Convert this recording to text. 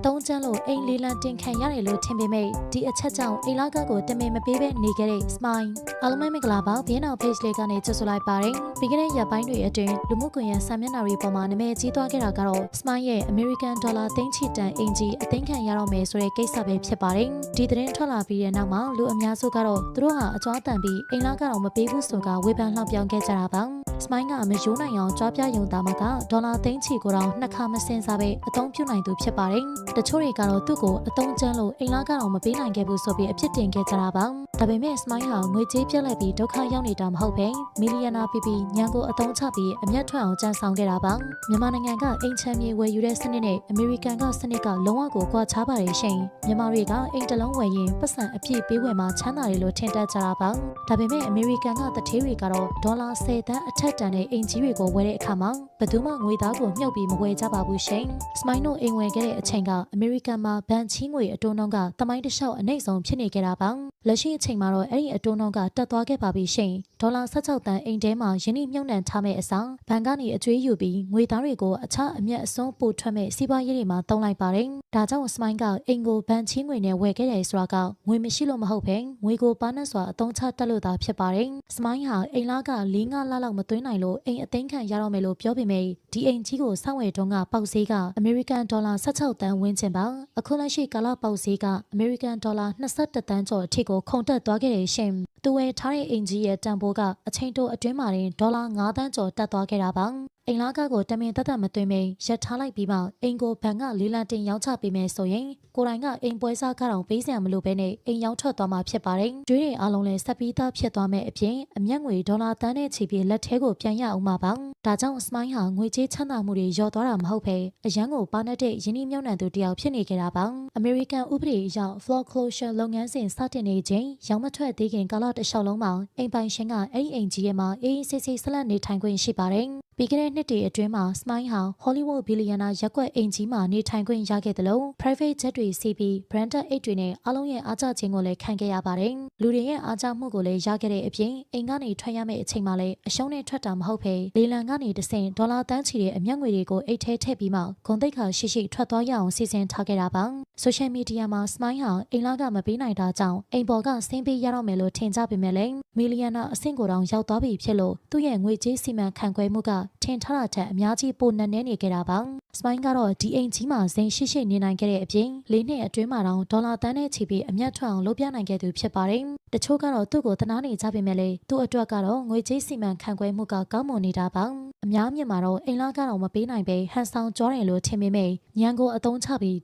တုံးကျန်းလို့အိမ်လေးလံတင်ခံရတယ်လို့ထင်ပေမဲ့ဒီအချက်ကြောင့်အိမ်လာကကိုတမင်မပေးဘဲနေခဲ့တဲ့ Smile အားလုံးပဲမင်္ဂလာပါဘင်းအောင် page လေးကနေကြိုဆိုလိုက်ပါတယ်ပြီးခဲ့တဲ့ရက်ပိုင်းတွေအတွင်းလူမှုကွန်ရက်စာမျက်နှာတွေပေါ်မှာနာမည်ကြီးသွားခဲ့တာကတော့ Smile ရဲ့ American Dollar သိန်းချီတန်အင်ဂျီအသိမ်းခံရတော့မယ်ဆိုတဲ့ကိစ္စပဲဖြစ်ပါတယ်ဒီသတင်းထွက်လာပြီးတဲ့နောက်မှာလူအများစုကတော့သူတို့ဟာအကြွားတန်ပြီးအိမ်လာကတော့မပေးဘူးဆိုကဝေဖန်လှောင်ပြောင်ခဲ့ကြတာပါ Smile ကမယိုးနိုင်အောင်ကြွားပြယုံသားမှာကဒေါ်လာသိန်းချီကိုတော့နှစ်ခါမစင်စားပဲအသုံးပြုနိုင်သူဖြစ်ပါတယ်တချို့တွေကတော့သူ့ကိုအသုံးကျန်းလို့အိမ်လာကတော့မပေးနိုင်ခဲ့ဘူးဆိုပြီးအဖြစ်တင်ခဲ့ကြတာပါဒါပေမဲ့ Smile ဟာငွေကြေးပြက်လက်ပြီးဒုက္ခရောက်နေတာမဟုတ်ဘဲမီလီယံနာဖြစ်ပြီးညံကိုအသုံးချပြီးအမျက်ထွက်အောင်ကြံဆောင်ခဲ့တာပါမြန်မာနိုင်ငံကအိမ်ချမ်းမြေဝယ်ယူတဲ့စနစ်နဲ့အမေရိကန်ကစနစ်ကလုံးဝကိုကွာခြားပါတယ်ရှင်မြန်မာတွေကအိမ်တလုံးဝယ်ရင်ပတ်စံအပြည့်ပေးဝယ်မှာချမ်းသာတယ်လို့ထင်တတ်ကြတာပါဒါပေမဲ့အမေရိကန်ကတထေးတွေကတော့ဒေါ်လာ10 သန်းအထက်တန်တဲ့အိမ်ကြီးတွေကိုဝယ်တဲ့အခါမှာဘယ်သူမှငွေသားကိုမြုပ်ပြီးမဝယ်ကြပါဘူးရှင် Smile တို့အိမ်ဝယ်ခဲ့တဲ့အချိန်ကအမေရိကန်မှာဘဏ်ချီးငွေအတိုးနှုန်းကတမိုင်းတစ်လျှောက်အနှိမ့်ဆုံးဖြစ်နေခဲ့တာပါလက်ရှိအချိန်မှာတော့အဲ့ဒီအတိုးနှုန်းကတက်သွားခဲ့ပါပြီရှင်ဒေါ်လာ16 သန်းအိမ်ထဲမှာယင်းနှိမ့်မြုံနှံထားမဲ့အစားဘဏ်ကနေအကျွေးယူပြီးငွေသားတွေကိုအခြားအမျက်အစွန်းပို့ထွက်မဲ့စီးပွားရေးတွေမှာတုံးလိုက်ပါတယ်ဒါကြောင့် Smile ကအိမ်ကိုဘဏ်ချီးငွေနဲ့ဝယ်ခဲ့တယ်ဆိုတာကငွေမရှိလို့မဟုတ်ဘဲငွေကိုပါနဲ့စွာအသုံးချတက်လို့သာဖြစ်ပါတယ် Smile ဟာအိမ်လာက4-5 လလောက်မသွင်းနိုင်လို့အိမ်အသိမ်းခံရတော့မယ်လို့ပြောပေမဲ့ဒီအိမ်ကြီးကိုစောင့်ဝယ်တုန်းကပေါက်ဈေးကအမေရိကန်ဒေါ်လာ16 သန်းဝန်းကျင်ပါအခုလက်ရှိကာလပေါက်ဈေးကအမေရိကန်ဒေါ်လာ21 သန်းကျော်အထိကိုခုန်တက်သွားခဲ့တယ်ရှင်သူဝယ်ထားတဲ့အိမ်ကြီးရဲ့တန်ဖိုးကအချိန်တိုအတွင်းမှာတင်ဒေါ်လာ9 သန်းကျော်တက်သွားခဲ့တာပါအိမ်လာကကိုတမင်တက်တက်မသွင်းမိရက်ထားလိုက်ပြီးမှအိမ်ကိုဘဏ်ကလေးလံတင်ရောင်းချပေးမယ်ဆိုရင်ကိုယ်တိုင်ကအိမ်ပွဲစားကတော့ပေးစရာမလိုဘဲနဲ့အိမ်ရောင်းထွက်သွားမှာဖြစ်ပါတယ်။ကျွေးတွေအားလုံးလည်းဆက်ပြီးသားဖြစ်သွားမယ်အပြင်အမျက်ငွေဒေါ်လာတန်းနဲ့ချီပြီးလက်ထဲကိုပြန်ရအောင်မှာပါ။ဒါကြောင့် Smile ဟာငွေကြေးချမ်းသာမှုတွေလျော့သွားတာမဟုတ်ဘဲအရန်ကိုပါနဲ့တဲ့ယင်းနှိမ့်မြုံနှံသူတယောက်ဖြစ်နေကြတာပါ။ American ဥပဒေအရ foreclosure လုပ်ငန်းစဉ်စတင်နေချိန်ရောင်းမထွက်သေးခင်ကာလတစ်လျှောက်လုံးမှာအိမ်ပိုင်ရှင်ကအဲ့ဒီအိမ်ကြီးရဲ့မှာအေးအေးဆေးဆေးဆက်လက်နေထိုင်ခွင့်ရှိပါတယ်။ပြီးခဲ့တဲ့နှစ်တွေအတွင်းမှာ Smile ဟာ Hollywood ဘီလီယံနာရက်ကွက်အိမ်ကြီးမှာနေထိုင်ခွင့်ရခဲ့တယ်လို့ private jet တွေစီးပြီး branded အိတ်တွေနဲ့အားလုံးရဲ့အားကျခြင်းကိုလည်းခံခဲ့ရပါတယ်။လူတွေရဲ့အားကျမှုကိုလည်းရခဲ့တဲ့အပြင်အိမ်ကနေထွက်ရမယ့်အချိန်မှာလည်းအရှုံးနဲ့ထွက်တာမဟုတ်ဘဲလေလံကနေတဆင့်ဒေါ်လာတန်းချီတဲ့အမျက်ငွေတွေကိုအိတ်ထဲထည့်ပြီးမှဂုဏ်သိက္ခာရှိရှိထွက်သွားရအောင်စီစဉ်ထားခဲ့တာပါ။ Social media မှာ Smile ဟာအိမ်လာကမပေးနိုင်တာကြောင့်အိမ်ပေါ်ကဆင်းပေးရတော့မယ်လို့ထင်ကြပေမဲ့လည်းမီလီယံနာအဆင့်ကိုတောင်ရောက်သွားပြီဖြစ်လို့သူ့ရဲ့ငွေကြေးစီမံခန့်ခွဲမှုကထင်ထားတာထက်အများကြီးပိုနက်နဲနေခဲ့တာပါ။ Smile ကတော့ဒီအိမ်ကြီးမှာဇင်ရှိရှိနေနိုင်ခဲ့တဲ့အပြင်၄နှစ်အတွင်းမှာတော့ဒေါ်လာတန်းနဲ့ချီပြီးအမျက်ထွက်အောင်လုပ်ပြနိုင်ခဲ့သူဖြစ်ပါတယ်။တချို့ကတော့သူ့ကိုသနာနေကြပေမဲ့လည်းသူ့အတွက်ကတော့ငွေကြေးစီမံခန့်ခွဲမှုကကောင်းမွန်နေတာပါ။အများမြင်မှာတော့အိမ်လာကတော့မပေးနိုင်ပဲဟန်ဆောင်ကြောတယ်လို့ထင်ပေမဲ့ညံကိုအသုံးချပြီး